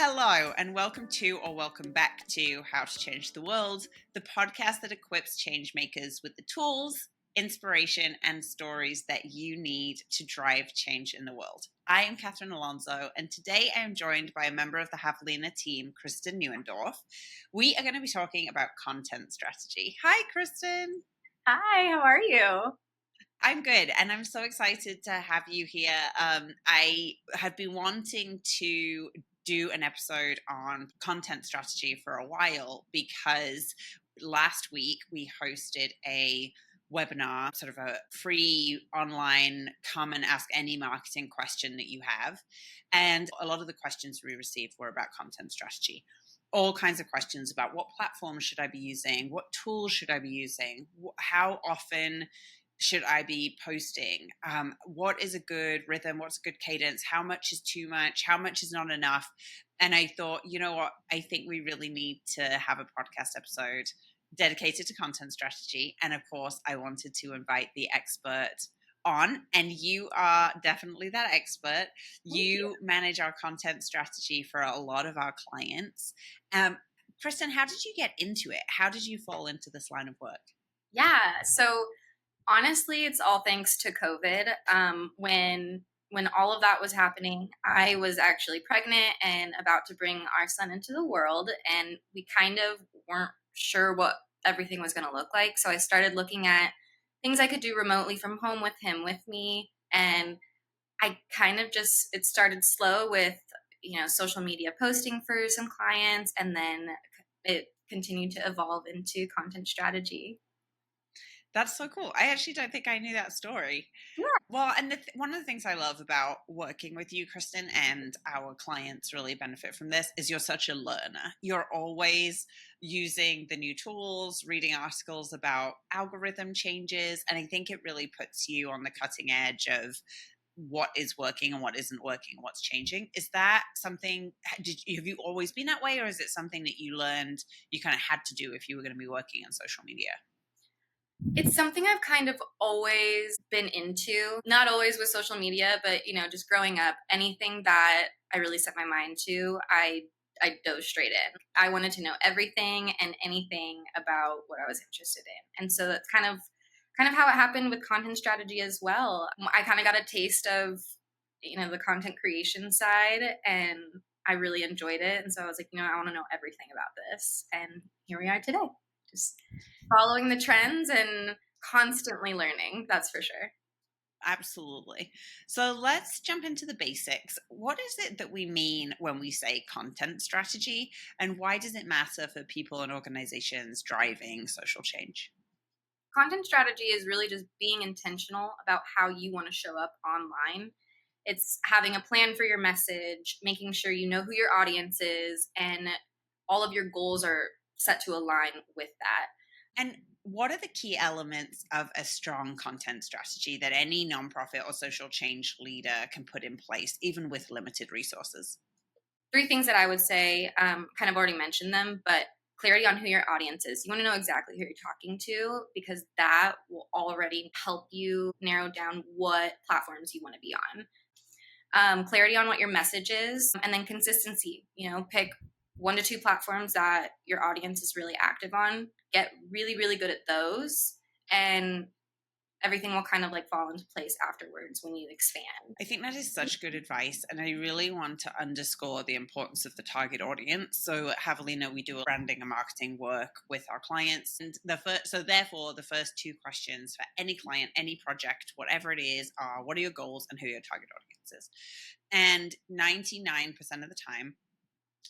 Hello, and welcome to or welcome back to How to Change the World, the podcast that equips changemakers with the tools, inspiration, and stories that you need to drive change in the world. I am Catherine Alonso, and today I am joined by a member of the Javelina team, Kristen Neuendorff. We are going to be talking about content strategy. Hi, Kristen. Hi, how are you? I'm good, and I'm so excited to have you here. I have been wanting to do an episode on content strategy for a while because last week we hosted a webinar, sort of a free online come and ask any marketing question that you have. And a lot of the questions we received were about content strategy. All kinds of questions about what platforms should I be using? What tools should I be using? How often should I be posting? What is a good rhythm? What's a good cadence? How much is too much? How much is not enough? And I thought, you know what? I think we really need to have a podcast episode dedicated to content strategy. And of course, I wanted to invite the expert on, and you are definitely that expert. You manage our content strategy for a lot of our clients. Kristen, how did you get into it? How did you fall into this line of work? Yeah, so honestly, it's all thanks to COVID. When all of that was happening, I was actually pregnant and about to bring our son into the world, and we kind of weren't sure what everything was going to look like. So I started looking at things I could do remotely from home with him with me, and I kind of just it started slow with social media posting for some clients, and then it continued to evolve into content strategy. That's so cool. I actually don't think I knew that story. Yeah. Well, and one of the things I love about working with you, Kristen, and our clients really benefit from this is you're such a learner. You're always using the new tools, reading articles about algorithm changes, and I think it really puts you on the cutting edge of what is working and what isn't working and what's changing. Is that something, have you always been that way, or is it something that you learned you kind of had to do if you were going to be working on social media? It's something I've kind of always been into, not always with social media, but, just growing up, anything that I really set my mind to, I dove straight in. I wanted to know everything and anything about what I was interested in. And so that's kind of how it happened with content strategy as well. I kind of got a taste of, the content creation side, and I really enjoyed it. And so I was like, I want to know everything about this. And here we are today. Just following the trends and constantly learning, that's for sure. Absolutely. So let's jump into the basics. What is it that we mean when we say content strategy, and why does it matter for people and organizations driving social change? Content strategy is really just being intentional about how you want to show up online. It's having a plan for your message, making sure you know who your audience is, and all of your goals are set to align with that. And what are the key elements of a strong content strategy that any nonprofit or social change leader can put in place, even with limited resources? 3 things that I would say, kind of already mentioned them, but clarity on who your audience is. You want to know exactly who you're talking to, because that will already help you narrow down what platforms you want to be on. Clarity on what your message is, and then consistency. Pick 1 to 2 platforms that your audience is really active on. Get really, really good at those, and everything will kind of fall into place afterwards when you expand. I think that is such good advice, and I really want to underscore the importance of the target audience. So at Javelina, we do branding and marketing work with our clients, and therefore the first 2 questions for any client, any project, whatever it is, are what are your goals and who are your target audiences? And 99% of the time,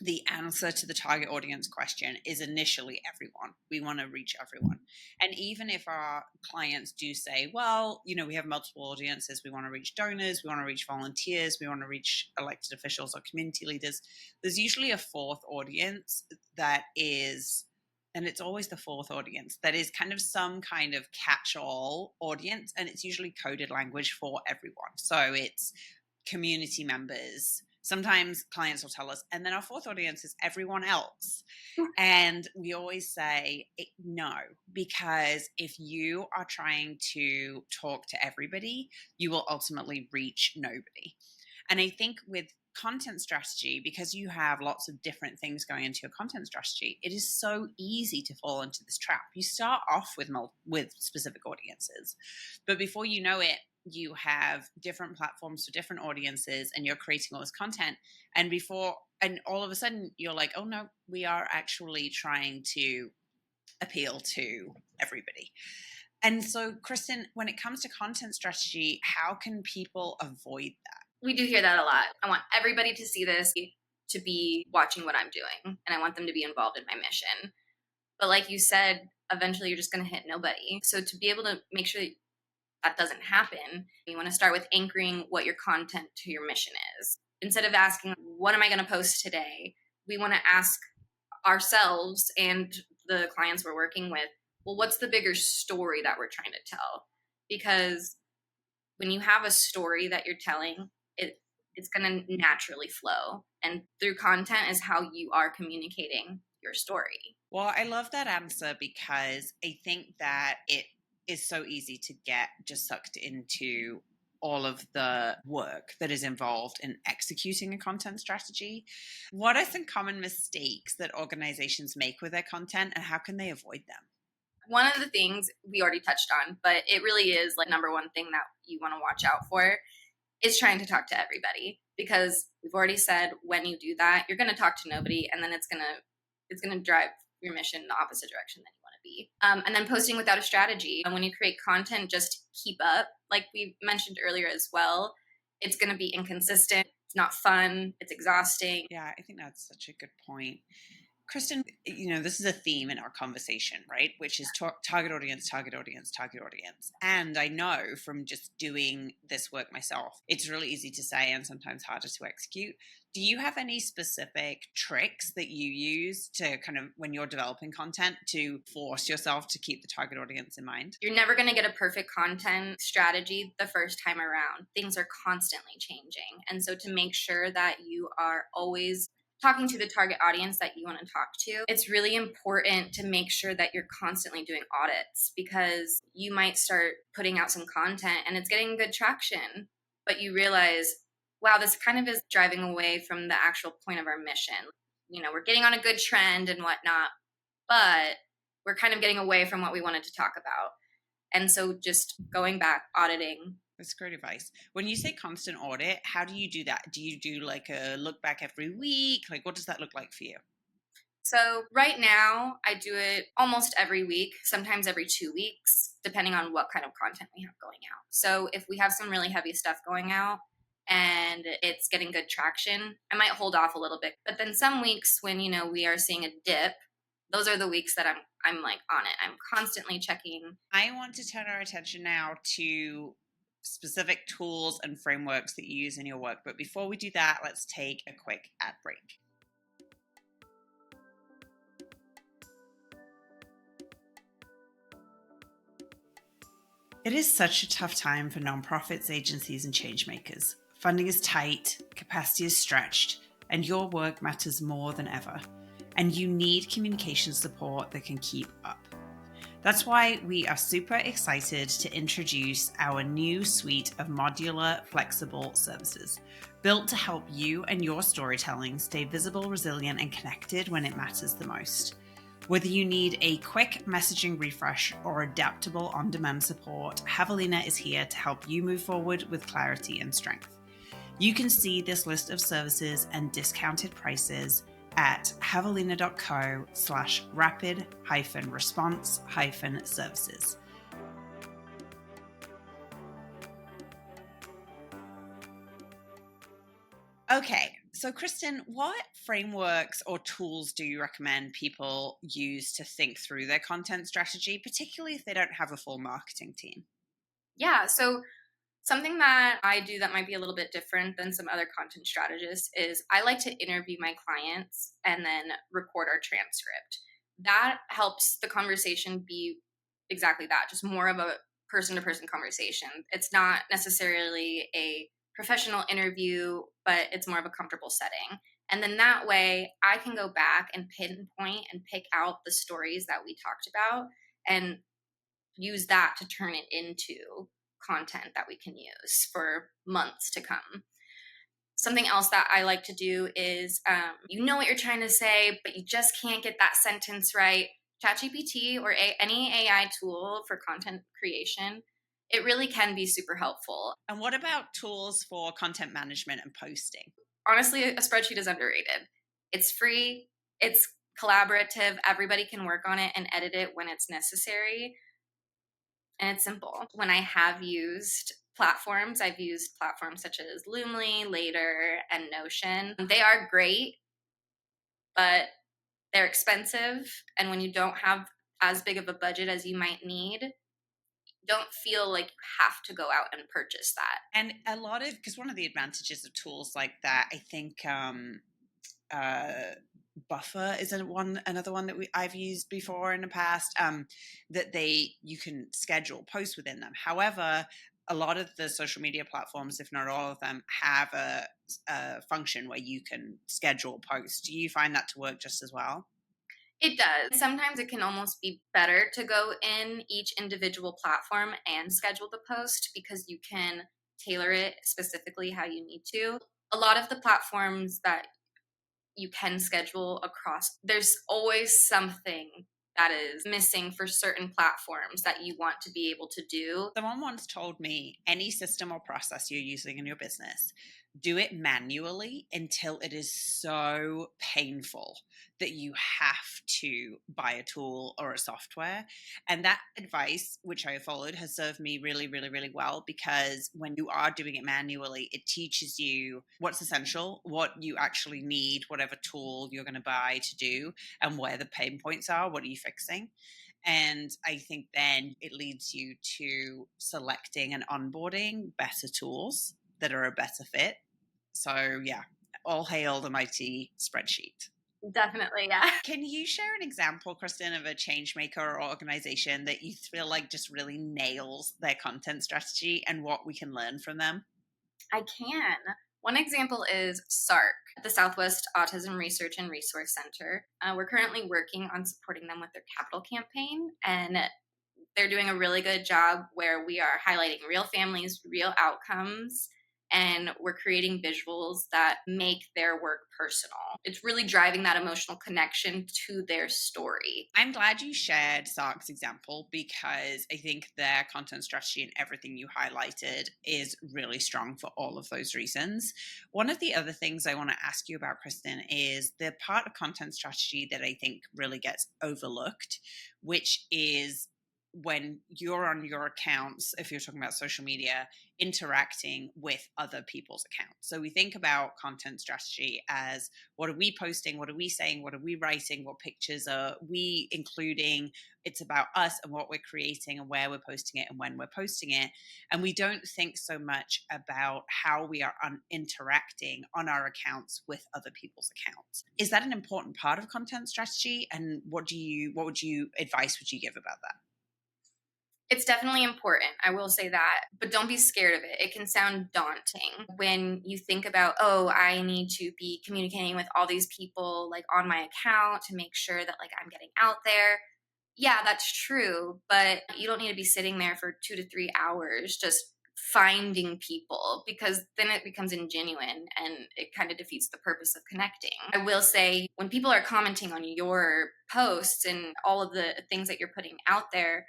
the answer to the target audience question is initially everyone. We want to reach everyone. And even if our clients do say, well, we have multiple audiences, we want to reach donors, we want to reach volunteers, we want to reach elected officials or community leaders, there's usually a 4th audience that is, and it's always the 4th audience, that is kind of some kind of catch-all audience, and it's usually coded language for everyone. So it's community members. Sometimes clients will tell us, and then our 4th audience is everyone else. And we always say no, because if you are trying to talk to everybody, you will ultimately reach nobody. And I think with content strategy, because you have lots of different things going into your content strategy, it is so easy to fall into this trap. You start off with specific audiences, but before you know it, you have different platforms for different audiences, and you're creating all this content. And all of a sudden, you're like, oh no, we are actually trying to appeal to everybody. And so, Kristen, when it comes to content strategy, how can people avoid that? We do hear that a lot. I want everybody to see this, to be watching what I'm doing, and I want them to be involved in my mission. But like you said, eventually you're just going to hit nobody. So to be able to make sure that doesn't happen, you want to start with anchoring what your content to your mission is. Instead of asking, what am I going to post today? We want to ask ourselves and the clients we're working with, well, what's the bigger story that we're trying to tell? Because when you have a story that you're telling, it's going to naturally flow. And through content is how you are communicating your story. Well, I love that answer, because I think that it is so easy to get just sucked into all of the work that is involved in executing a content strategy. What are some common mistakes that organizations make with their content, and how can they avoid them? One of the things we already touched on, but it really is like number one thing that you want to watch out for, is trying to talk to everybody. Because we've already said, when you do that, you're going to talk to nobody, and then it's going to drive your mission in the opposite direction that you want to be. And then posting without a strategy. And when you create content, just keep up. Like we mentioned earlier as well, it's going to be inconsistent. It's not fun. It's exhausting. Yeah, I think that's such a good point. Kristen, this is a theme in our conversation, right? Which is target audience, target audience, target audience. And I know from just doing this work myself, it's really easy to say and sometimes harder to execute. Do you have any specific tricks that you use to kind of, when you're developing content, to force yourself to keep the target audience in mind? You're never going to get a perfect content strategy the first time around. Things are constantly changing. And so to make sure that you are always talking to the target audience that you want to talk to, it's really important to make sure that you're constantly doing audits, because you might start putting out some content and it's getting good traction, but you realize, wow, this kind of is driving away from the actual point of our mission. We're getting on a good trend and whatnot, but we're kind of getting away from what we wanted to talk about. And so just going back, auditing. That's great advice. When you say constant audit, how do you do that? Do you do like a look back every week? Like, what does that look like for you? So right now I do it almost every week, sometimes every 2 weeks, depending on what kind of content we have going out. So if we have some really heavy stuff going out and it's getting good traction, I might hold off a little bit. But then some weeks when, we are seeing a dip, those are the weeks that I'm like on it. I'm constantly checking. I want to turn our attention now to specific tools and frameworks that you use in your work. But before we do that, let's take a quick ad break. It is such a tough time for nonprofits, agencies, and changemakers. Funding is tight, capacity is stretched, and your work matters more than ever. And you need communication support that can keep up. That's why we are super excited to introduce our new suite of modular, flexible services, built to help you and your storytelling stay visible, resilient, and connected when it matters the most. Whether you need a quick messaging refresh or adaptable on-demand support, Javelina is here to help you move forward with clarity and strength. You can see this list of services and discounted prices at javelina.co/rapid-response-services. Okay, so Kristen, what frameworks or tools do you recommend people use to think through their content strategy, particularly if they don't have a full marketing team? Yeah, so something that I do that might be a little bit different than some other content strategists is I like to interview my clients and then record our transcript. That helps the conversation be exactly that, just more of a person-to-person conversation. It's not necessarily a professional interview, but it's more of a comfortable setting. And then that way I can go back and pinpoint and pick out the stories that we talked about and use that to turn it into content that we can use for months to come. Something else that I like to do is, you know what you're trying to say, but you just can't get that sentence right. ChatGPT or any AI tool for content creation, it really can be super helpful. And what about tools for content management and posting? Honestly, a spreadsheet is underrated. It's free, it's collaborative, everybody can work on it and edit it when it's necessary, and it's simple. When I have used platforms, I've used platforms such as Loomly, Later, and Notion. They are great, but they're expensive. And when you don't have as big of a budget as you might need, don't feel like you have to go out and purchase that. And a lot of, because one of the advantages of tools like that, I think, uh, Buffer is another one that I've used before in the past. That you can schedule posts within them. However, a lot of the social media platforms, if not all of them, have a function where you can schedule posts. Do you find that to work just as well? It does. Sometimes it can almost be better to go in each individual platform and schedule the post because you can tailor it specifically how you need to. A lot of the platforms that you can schedule across, there's always something that is missing for certain platforms that you want to be able to do. Someone once told me any system or process you're using in your business, do it manually until it is so painful that you have to buy a tool or a software. And that advice, which I have followed, has served me really, really, really well, because when you are doing it manually, it teaches you what's essential, what you actually need, whatever tool you're going to buy to do, and where the pain points are, what are you fixing. And I think then it leads you to selecting and onboarding better tools that are a better fit. So, yeah, all hail the mighty spreadsheet. Definitely, yeah. Can you share an example, Kristen, of a change maker or organization that you feel like just really nails their content strategy and what we can learn from them? I can. One example is SARC, the Southwest Autism Research and Resource Center. We're currently working on supporting them with their capital campaign, and they're doing a really good job where we are highlighting real families, real outcomes, and we're creating visuals that make their work personal. It's really driving that emotional connection to their story. I'm glad you shared Sark's example, because I think their content strategy and everything you highlighted is really strong for all of those reasons. One of the other things I want to ask you about, Kristen, is the part of content strategy that I think really gets overlooked, which is when you're on your accounts, if you're talking about social media, interacting with other people's accounts. So we think about content strategy as, what are we posting? What are we saying? What are we writing? What pictures are we including? It's about us and what we're creating and where we're posting it and when we're posting it. And we don't think so much about how we are interacting on our accounts with other people's accounts. Is that an important part of content strategy? And what advice would you give about that? It's definitely important. I will say that, but don't be scared of it. It can sound daunting when you think about, oh, I need to be communicating with all these people like on my account to make sure that like I'm getting out there. Yeah, that's true, but you don't need to be sitting there for 2 to 3 hours just finding people, because then it becomes ingenuine and it kind of defeats the purpose of connecting. I will say, when people are commenting on your posts and all of the things that you're putting out there,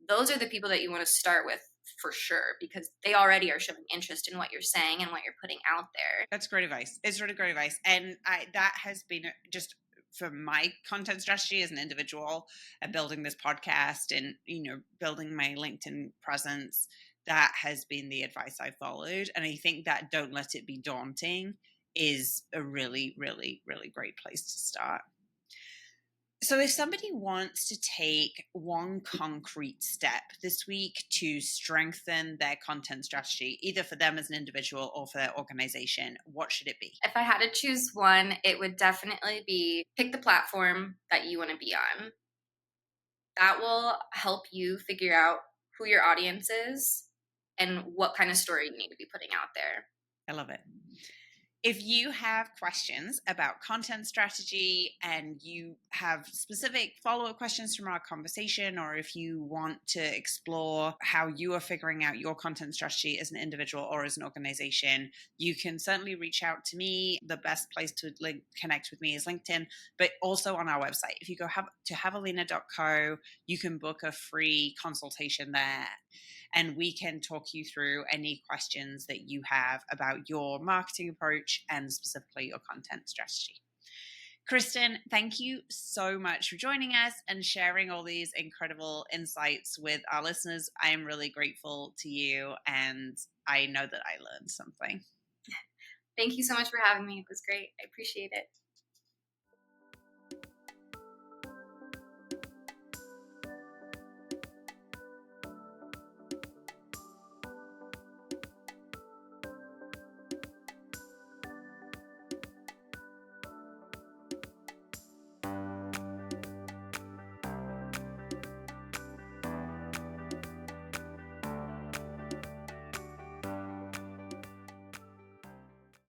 those are the people that you want to start with for sure, because they already are showing interest in what you're saying and what you're putting out there. That's great advice. It's really great advice. And that has been just for my content strategy as an individual, and building this podcast and, building my LinkedIn presence. That has been the advice I followed. And I think that don't let it be daunting is a really, really, really great place to start. So, if somebody wants to take one concrete step this week to strengthen their content strategy, either for them as an individual or for their organization, what should it be? If I had to choose one, it would definitely be pick the platform that you want to be on. That will help you figure out who your audience is and what kind of story you need to be putting out there. I love it. If you have questions about content strategy and you have specific follow-up questions from our conversation, or if you want to explore how you are figuring out your content strategy as an individual or as an organization, you can certainly reach out to me. The best place to connect with me is LinkedIn, but also on our website. If you go to javelina.co, you can book a free consultation there, and we can talk you through any questions that you have about your marketing approach and specifically your content strategy. Kristen, thank you so much for joining us and sharing all these incredible insights with our listeners. I am really grateful to you, and I know that I learned something. Thank you so much for having me. It was great. I appreciate it.